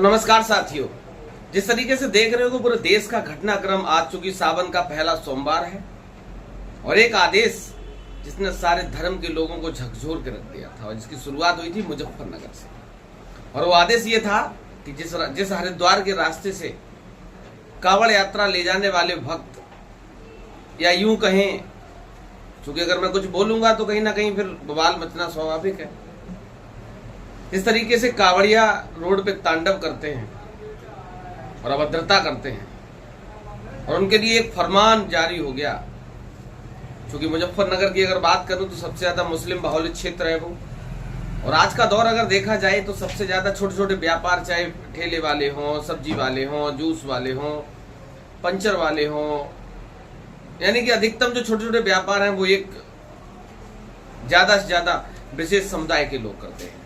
नमस्कार साथियों, जिस तरीके से देख रहे हो पूरे देश का घटनाक्रम आज चूंकि सावन का पहला सोमवार है और एक आदेश जिसने सारे धर्म के लोगों को झकझोर के रख दिया था और जिसकी शुरुआत हुई थी मुजफ्फरनगर से। और वो आदेश ये था कि जिस हरिद्वार के रास्ते से कांवड़ यात्रा ले जाने वाले भक्त, या यूं कहें, चूंकि अगर मैं कुछ बोलूंगा तो कहीं ना कहीं फिर बवाल मचना स्वाभाविक है, इस तरीके से कांवड़िया रोड पे तांडव करते हैं और अभद्रता करते हैं और उनके लिए एक फरमान जारी हो गया। क्योंकि मुजफ्फरनगर की अगर बात करूं तो सबसे ज्यादा मुस्लिम बहुल क्षेत्र है वो, और आज का दौर अगर देखा जाए तो सबसे ज्यादा छोटे छोटे व्यापार, चाहे ठेले वाले हों, सब्जी वाले हों, जूस वाले हों, पंचर वाले हों, यानी कि अधिकतम जो छोटे छोटे व्यापार हैं वो एक ज्यादा से ज्यादा विशेष समुदाय के लोग करते हैं।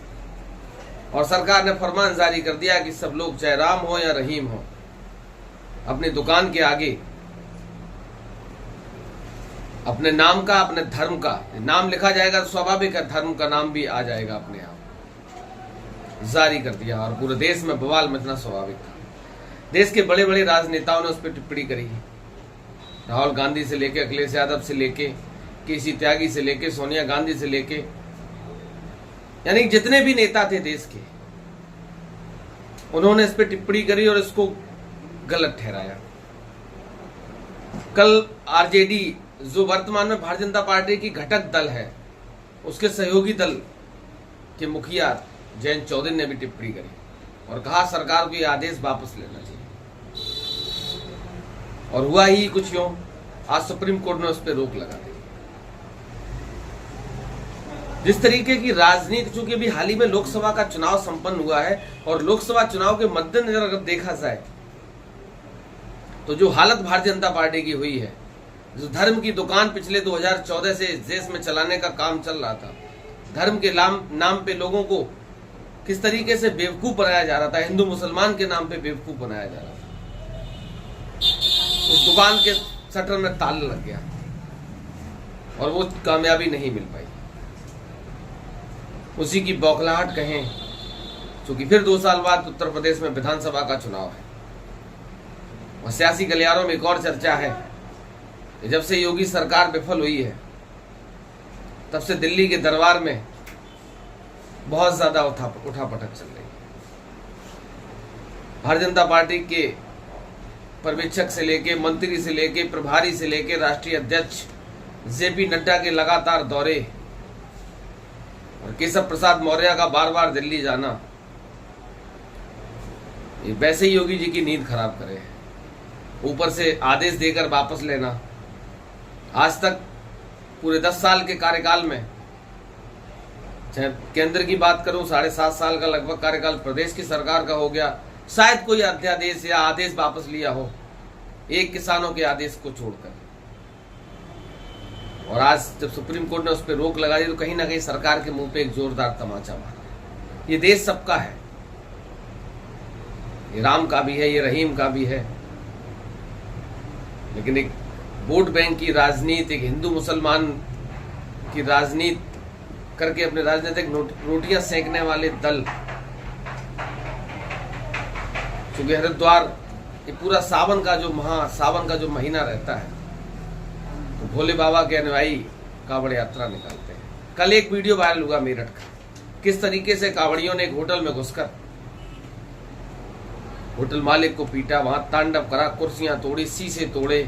और सरकार ने फरमान जारी कर दिया कि सब लोग, चाहे राम हो या रहीम हो, अपनी दुकान के आगे अपने नाम का, अपने धर्म का नाम लिखा जाएगा तो स्वाभाविक है धर्म का नाम भी आ जाएगा अपने आप। जारी कर दिया और पूरे देश में बवाल मचना स्वाभाविक था। देश के बड़े बड़े राजनेताओं ने उस पर टिप्पणी करी है। राहुल गांधी से लेके, अखिलेश यादव से लेके, केसी त्यागी से लेके, सोनिया गांधी से लेके, यानी जितने भी नेता थे देश के, उन्होंने इस पर टिप्पणी करी और इसको गलत ठहराया। कल आरजेडी, जो वर्तमान में भारतीय जनता पार्टी की घटक दल है, उसके सहयोगी दल के मुखिया जयंत चौधरी ने भी टिप्पणी करी और कहा सरकार को यह आदेश वापस लेना चाहिए। और हुआ ही कुछ यूं, आज सुप्रीम कोर्ट ने उस पर रोक लगा दी। जिस तरीके की राजनीति, चूंकि अभी हाल ही में लोकसभा का चुनाव संपन्न हुआ है और लोकसभा चुनाव के मद्देनजर अगर देखा जाए तो जो हालत भारतीय जनता पार्टी की हुई है, जो धर्म की दुकान पिछले 2014 से इस देश में चलाने का काम चल रहा था, धर्म के नाम पे लोगों को किस तरीके से बेवकूफ बनाया जा रहा था, हिंदू मुसलमान के नाम पे बेवकूफ बनाया जा रहा था, उस दुकान के शटर में ताला लग गया और वो कामयाबी नहीं मिल पाई। उसी की बौखलाहट कहें, क्योंकि फिर 2 साल बाद उत्तर प्रदेश में विधानसभा का चुनाव है और सियासी गलियारों में एक और चर्चा है कि जब से योगी सरकार विफल हुई है तब से दिल्ली के दरबार में बहुत ज्यादा उठापटक चल रही है। भारतीय जनता पार्टी के पर्यवेक्षक से लेके, मंत्री से लेके, प्रभारी से लेके, राष्ट्रीय अध्यक्ष जेपी नड्डा के लगातार दौरे और केशव प्रसाद मौर्य का बार बार दिल्ली जाना, ये वैसे ही योगी जी की नींद खराब करे। ऊपर से आदेश देकर वापस लेना। आज तक पूरे 10 साल के कार्यकाल में, चाहे केंद्र की बात करूं, 7.5 साल का लगभग कार्यकाल प्रदेश की सरकार का हो गया, शायद कोई अध्यादेश या आदेश वापस लिया हो, एक किसानों के आदेश को छोड़कर। और आज जब सुप्रीम कोर्ट ने उस पर रोक लगा दी तो कहीं ना कहीं सरकार के मुंह पे एक जोरदार तमाचा मारा। ये देश सबका है, ये राम का भी है, ये रहीम का भी है, लेकिन एक वोट बैंक की राजनीति, एक हिंदू मुसलमान की राजनीति करके अपने राजनीतिक रोटियां सेकने वाले दल, क्योंकि हरिद्वार ये पूरा सावन का जो महीना रहता है तो भोले बाबा के अनुयायी कांवड़ यात्रा निकालते हैं। कल एक वीडियो वायरल हुआ मेरठ का, किस तरीके से कांवड़ियों ने एक होटल में घुसकर होटल मालिक को पीटा, वहां तांडव करा, कुर्सियां तोड़ी, शीशे तोड़े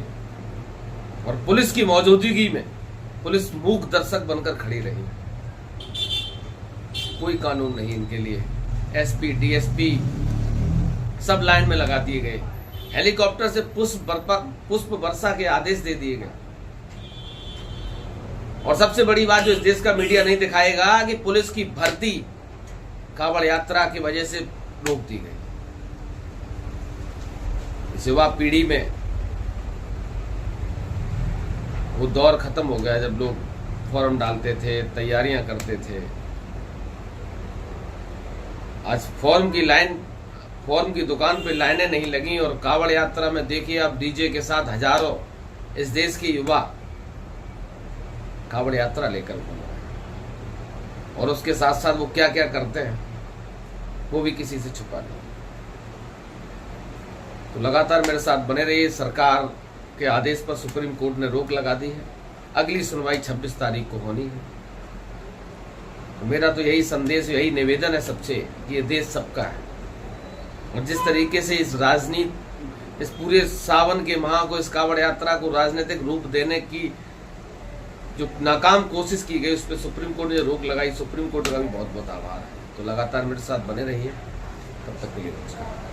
और पुलिस की मौजूदगी में पुलिस मूक दर्शक बनकर खड़ी रही। कोई कानून नहीं इनके लिए। एसपी, डीएसपी सब लाइन में लगा दिए गए। हेलीकॉप्टर से पुष्प वर्षा के आदेश दे दिए गए। और सबसे बड़ी बात जो इस देश का मीडिया नहीं दिखाएगा कि पुलिस की भर्ती कांवड़ यात्रा की वजह से रोक दी गई। इस युवा पीढ़ी में वो दौर खत्म हो गया जब लोग फॉर्म डालते थे, तैयारियां करते थे। आज फॉर्म की दुकान पे लाइनें नहीं लगी और कांवड़ यात्रा में देखिए आप डीजे के साथ हजारों इस देश के युवा कांवड़ यात्रा लेकर घूम रहे हैं और उसके साथ साथ वो क्या क्या करते हैं वो भी किसी से छुपा नहीं। तो लगातार मेरे साथ बने रहिए। सरकार के आदेश पर सुप्रीम कोर्ट ने रोक लगा दी है। अगली सुनवाई 26 तारीख को होनी है। तो मेरा तो यही संदेश, यही निवेदन है सबसे कि ये देश सबका है। और जिस तरीके से इस राजनीति, इस पूरे सावन के माह को, इस कांवड़ यात्रा को राजनीतिक रूप देने की जो नाकाम कोशिश की गई, उस पर सुप्रीम कोर्ट ने रोक लगाई, सुप्रीम कोर्ट का भी बहुत बहुत आभार है। तो लगातार मेरे साथ बने रहिए। तब तक के लिए नमस्कार।